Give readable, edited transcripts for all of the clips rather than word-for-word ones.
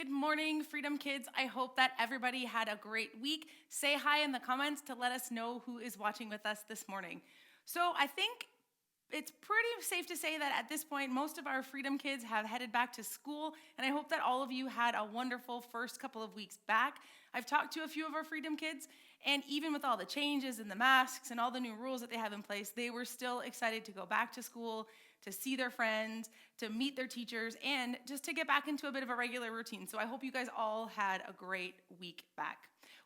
Good morning, Freedom Kids. I hope that everybody had a great week. Say hi in the comments to let us know who is watching with us this morning. So I think it's pretty safe to say that at this point, most of our Freedom Kids have headed back to school, and I hope that all of you had a wonderful first couple of weeks back. I've talked to a few of our Freedom Kids, and even with all the changes and the masks and all the new rules that they have in place, they were still excited to go back to school, to see their friends, to meet their teachers, and just to get back into a bit of a regular routine. So I hope you guys all had a great week back.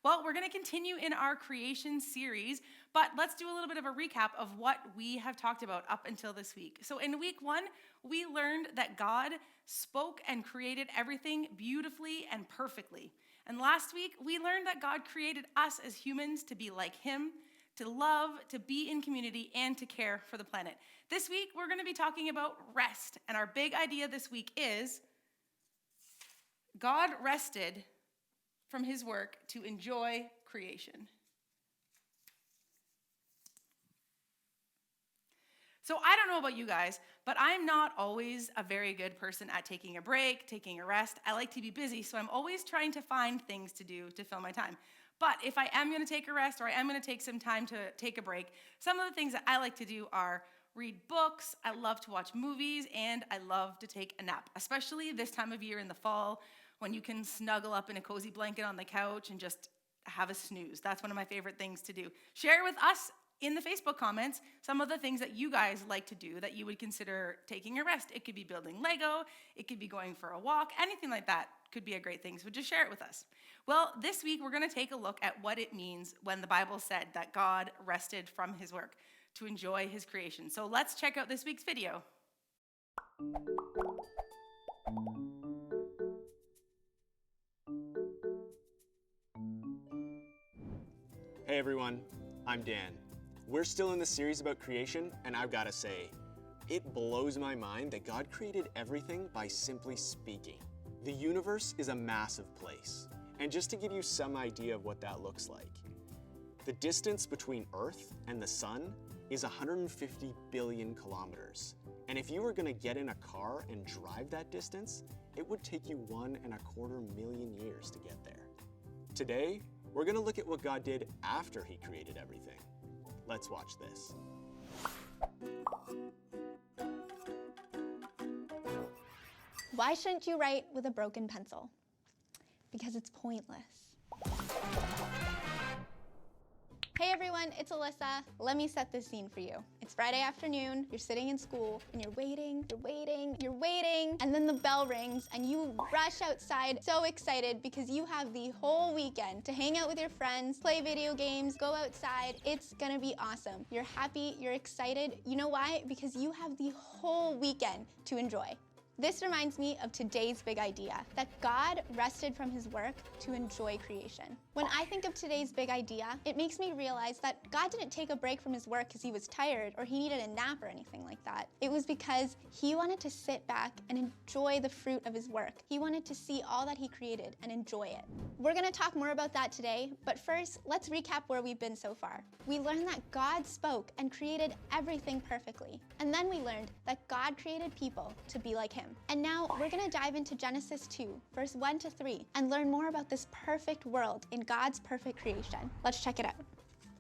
Well, we're going to continue in our creation series, but let's do a little bit of a recap of what we have talked about up until this week. So in week 1, we learned that God spoke and created everything beautifully and perfectly. And last week, we learned that God created us as humans to be like Him, to love, to be in community, and to care for the planet. This week, we're going to be talking about rest. And our big idea this week is God rested from His work to enjoy creation. So I don't know about you guys, but I'm not always a very good person at taking a break, taking a rest. I like to be busy, so I'm always trying to find things to do to fill my time. But if I am going to take a rest or I am going to take some time to take a break, some of the things that I like to do are read books, I love to watch movies, and I love to take a nap, especially this time of year in the fall when you can snuggle up in a cozy blanket on the couch and just have a snooze. That's one of my favorite things to do. Share with us in the Facebook comments some of the things that you guys like to do that you would consider taking a rest. It could be building Lego, it could be going for a walk, anything like that could be a great thing, so just share it with us. Well, this week we're going to take a look at what it means when the Bible said that God rested from His work to enjoy His creation. So let's check out this week's video. Hey everyone, I'm Dan. We're still in the series about creation, and I've got to say, it blows my mind that God created everything by simply speaking. The universe is a massive place, and just to give you some idea of what that looks like, the distance between Earth and the Sun is 150 billion kilometers. And if you were going to get in a car and drive that distance, it would take you 1.25 million years to get there. Today, we're going to look at what God did after He created everything. Let's watch this. Why shouldn't you write with a broken pencil? Because it's pointless. Hey everyone, it's Alyssa. Let me set this scene for you. It's Friday afternoon, you're sitting in school, and you're waiting, and then the bell rings, and you rush outside so excited because you have the whole weekend to hang out with your friends, play video games, go outside. It's gonna be awesome. You're happy, you're excited. You know why? Because you have the whole weekend to enjoy. This reminds me of today's big idea, that God rested from His work to enjoy creation. When I think of today's big idea, it makes me realize that God didn't take a break from His work because He was tired or He needed a nap or anything like that. It was because He wanted to sit back and enjoy the fruit of His work. He wanted to see all that He created and enjoy it. We're gonna talk more about that today, but first, let's recap where we've been so far. We learned that God spoke and created everything perfectly. And then we learned that God created people to be like Him. And now we're gonna dive into Genesis 2, verse 1 to 3, and learn more about this perfect world in God's perfect creation. Let's check it out.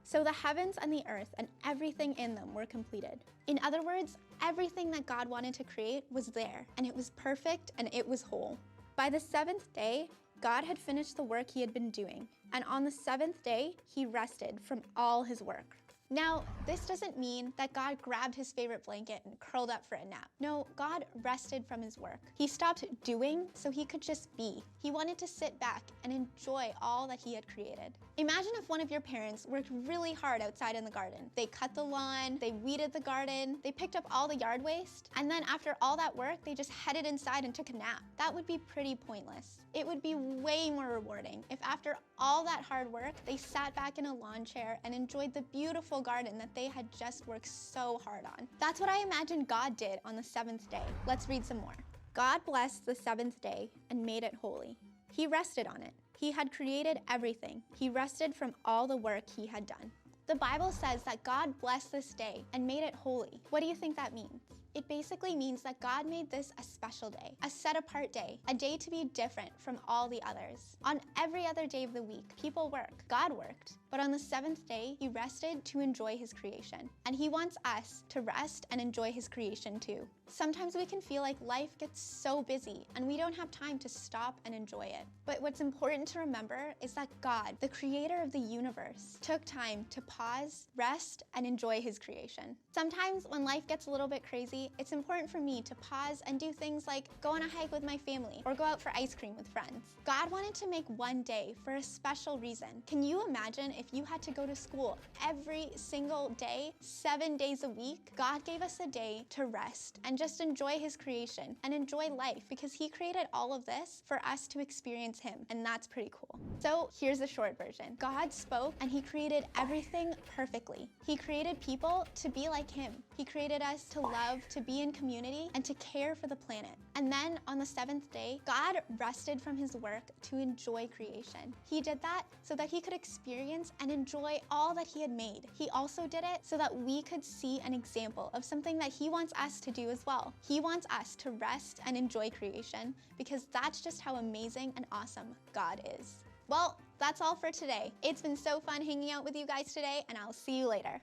So the heavens and the earth and everything in them were completed. In other words, everything that God wanted to create was there, and it was perfect and it was whole. By the 7th day, God had finished the work He had been doing, and on the 7th day, He rested from all His work. Now, this doesn't mean that God grabbed His favorite blanket and curled up for a nap. No, God rested from His work. He stopped doing so He could just be. He wanted to sit back and enjoy all that He had created. Imagine if one of your parents worked really hard outside in the garden. They cut the lawn, they weeded the garden, they picked up all the yard waste, and then after all that work, they just headed inside and took a nap. That would be pretty pointless. It would be way more rewarding if after all that hard work, they sat back in a lawn chair and enjoyed the beautiful garden that they had just worked so hard on. That's what I imagine God did on the 7th day. Let's read some more. God blessed the 7th day and made it holy. He rested on it. He had created everything. He rested from all the work He had done. The Bible says that God blessed this day and made it holy. What do you think that means? It basically means that God made this a special day, a set-apart day, a day to be different from all the others. On every other day of the week, people work. God worked. But on the seventh day, he rested to enjoy his creation. And he wants us to rest and enjoy his creation too. Sometimes we can feel like life gets so busy and we don't have time to stop and enjoy it. But what's important to remember is that God, the creator of the universe, took time to pause, rest, and enjoy his creation. Sometimes when life gets a little bit crazy, it's important for me to pause and do things like go on a hike with my family or go out for ice cream with friends. God wanted to make one day for a special reason. Can you imagine if you had to go to school every single day, 7 days a week? God gave us a day to rest and just enjoy his creation and enjoy life because he created all of this for us to experience him, and that's pretty cool. So here's the short version. God spoke and he created everything perfectly. He created people to be like him. He created us to love, to be in community, and to care for the planet. And then on the seventh day, God rested from his work to enjoy creation. He did that so that he could experience and enjoy all that he had made. He also did it so that we could see an example of something that he wants us to do as well. He wants us to rest and enjoy creation because that's just how amazing and awesome God is. Well, that's all for today. It's been so fun hanging out with you guys today, and I'll see you later.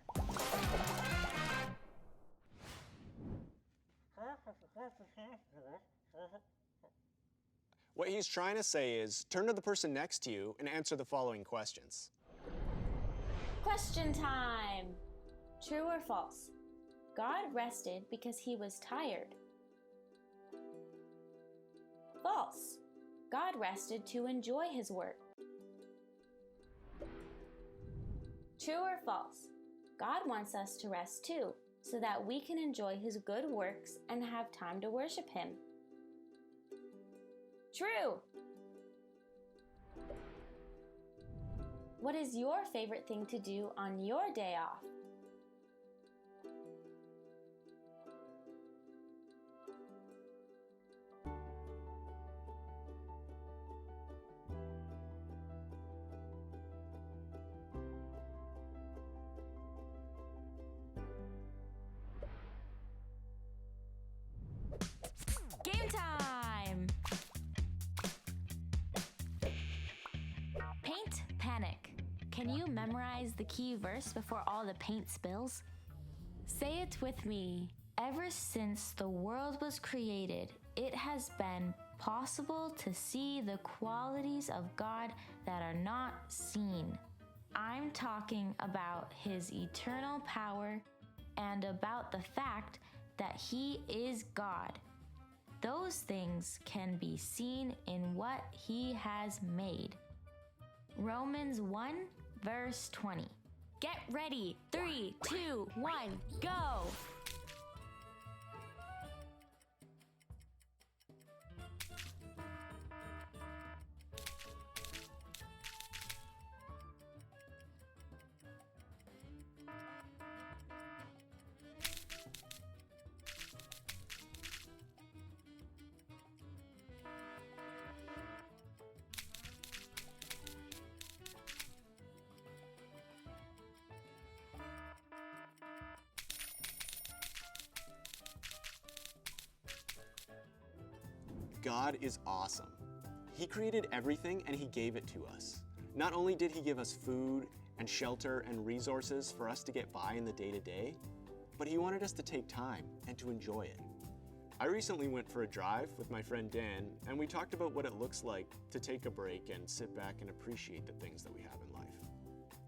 What he's trying to say is, turn to the person next to you and answer the following questions. Question time! True or false? God rested because he was tired. False. God rested to enjoy his work. True or false? God wants us to rest too, so that we can enjoy his good works and have time to worship him. True! What is your favorite thing to do on your day off? Game time! Paint panic. Can you memorize the key verse before all the paint spills? Say it with me. Ever since the world was created, it has been possible to see the qualities of God that are not seen. I'm talking about his eternal power and about the fact that he is God. Those things can be seen in what he has made. Romans 1, verse 20. Get ready. 3, 2, 1, go! God is awesome. He created everything and he gave it to us. Not only did he give us food and shelter and resources for us to get by in the day-to-day, but he wanted us to take time and to enjoy it. I recently went for a drive with my friend Dan, and we talked about what it looks like to take a break and sit back and appreciate the things that we have in life.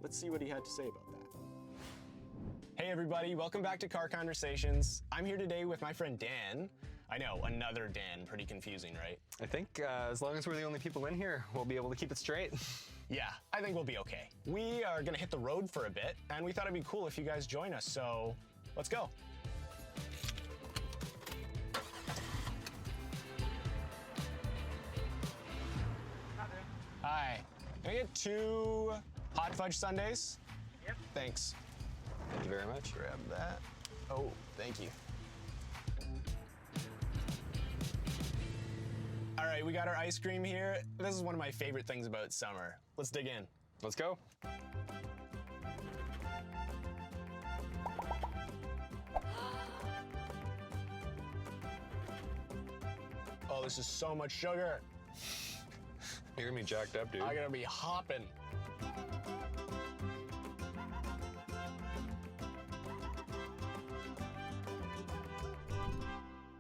Let's see what he had to say about that. Hey everybody, welcome back to Car Conversations. I'm here today with my friend Dan. I know, another Dan, pretty confusing, right? I think as long as we're the only people in here, we'll be able to keep it straight. Yeah, I think we'll be okay. We are gonna hit the road for a bit, and we thought it'd be cool if you guys join us, so let's go. Hi. Can I get 2 hot fudge sundaes? Yep. Thanks. Thank you very much. Grab that. Oh, thank you. All right, we got our ice cream here. This is one of my favorite things about summer. Let's dig in. Let's go. this is so much sugar. You're gonna be jacked up, dude. I'm gonna be hopping.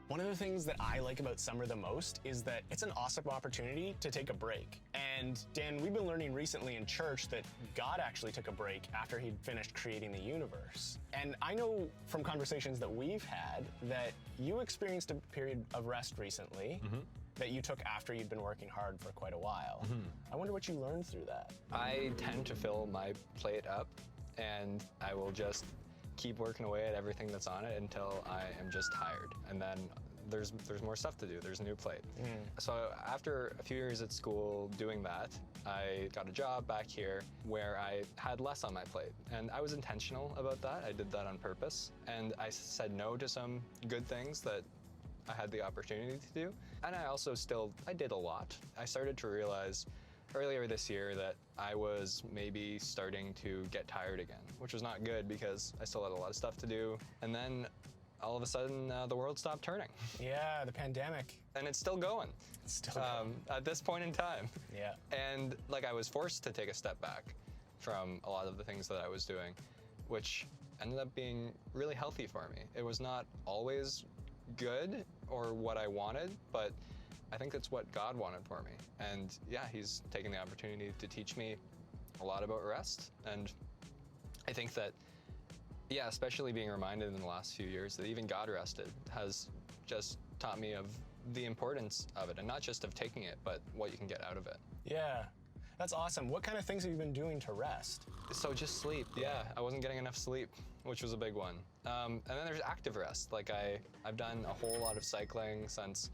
One of the things that I like about summer the most is that it's an awesome opportunity to take a break. And Dan, we've been learning recently in church that God actually took a break after he'd finished creating the universe. And I know from conversations that we've had that you experienced a period of rest recently that you took after you'd been working hard for quite a while. I wonder what you learned through that. I tend to fill my plate up, and I will just keep working away at everything that's on it until I am just tired. And then there's more stuff to do. There's a new plate. So after a few years at school doing that, I got a job back here where I had less on my plate. And I was intentional about that. I did that on purpose. And I said no to some good things that I had the opportunity to do. And I also I did a lot. I started to realize earlier this year that I was maybe starting to get tired again, which was not good because I still had a lot of stuff to do. And then all of a sudden, the world stopped turning. Yeah, the pandemic. And it's still going. It's still going. At this point in time. Yeah. And like I was forced to take a step back from a lot of the things that I was doing, which ended up being really healthy for me. It was not always good or what I wanted, but I think that's what God wanted for me. And yeah, he's taken the opportunity to teach me a lot about rest. And I think that, yeah, especially being reminded in the last few years that even God rested has just taught me of the importance of it, and not just of taking it, but what you can get out of it. Yeah, that's awesome. What kind of things have you been doing to rest? So just sleep. Yeah, I wasn't getting enough sleep, which was a big one. And then there's active rest. Like I've done a whole lot of cycling since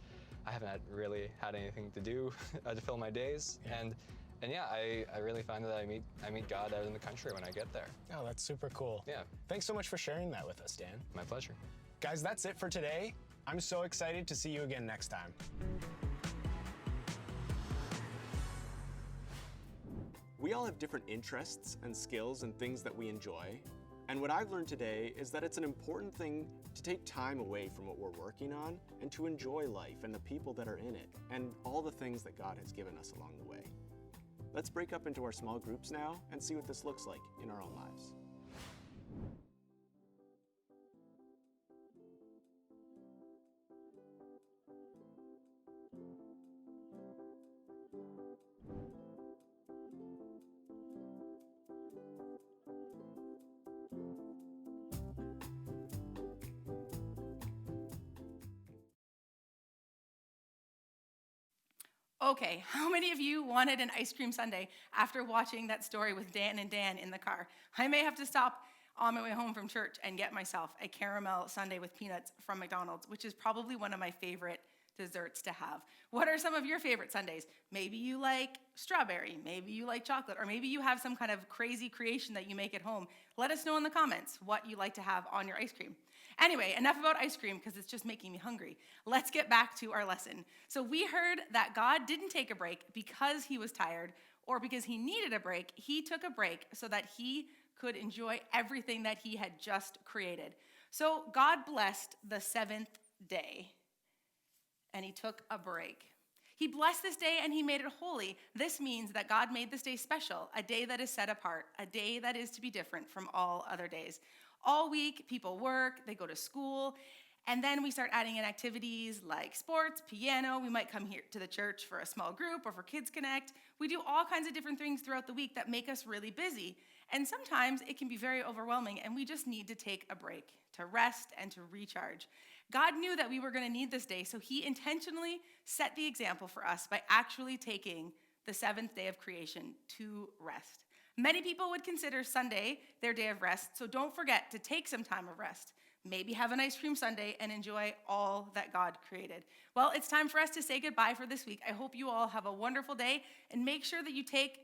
I haven't really had anything to do to fill my days. Yeah. And yeah, I really find that I meet God out in the country when I get there. Oh, that's super cool. Yeah. Thanks so much for sharing that with us, Dan. My pleasure. Guys, that's it for today. I'm so excited to see you again next time. We all have different interests and skills and things that we enjoy. And what I've learned today is that it's an important thing to take time away from what we're working on and to enjoy life and the people that are in it and all the things that God has given us along the way. Let's break up into our small groups now and see what this looks like in our own lives. Okay, how many of you wanted an ice cream sundae after watching that story with Dan and Dan in the car? I may have to stop on my way home from church and get myself a caramel sundae with peanuts from McDonald's, which is probably one of my favorite desserts to have. What are some of your favorite sundaes? Maybe you like strawberry, maybe you like chocolate, or maybe you have some kind of crazy creation that you make at home. Let us know in the comments what you like to have on your ice cream. Anyway, enough about ice cream because it's just making me hungry. Let's get back to our lesson. So we heard that God didn't take a break because he was tired or because he needed a break. He took a break so that he could enjoy everything that he had just created. So God blessed the seventh day and he took a break. He blessed this day and he made it holy. This means that God made this day special, a day that is set apart, a day that is to be different from all other days. All week, people work, they go to school, and then we start adding in activities like sports, piano. We might come here to the church for a small group or for Kids Connect. We do all kinds of different things throughout the week that make us really busy. And sometimes it can be very overwhelming, and we just need to take a break, to rest and to recharge. God knew that we were going to need this day, so he intentionally set the example for us by actually taking the seventh day of creation to rest. Many people would consider Sunday their day of rest, so don't forget to take some time of rest. Maybe have an ice cream sundae and enjoy all that God created. Well, it's time for us to say goodbye for this week. I hope you all have a wonderful day, and make sure that you take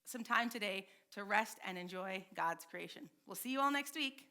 some time today to rest and enjoy God's creation. We'll see you all next week.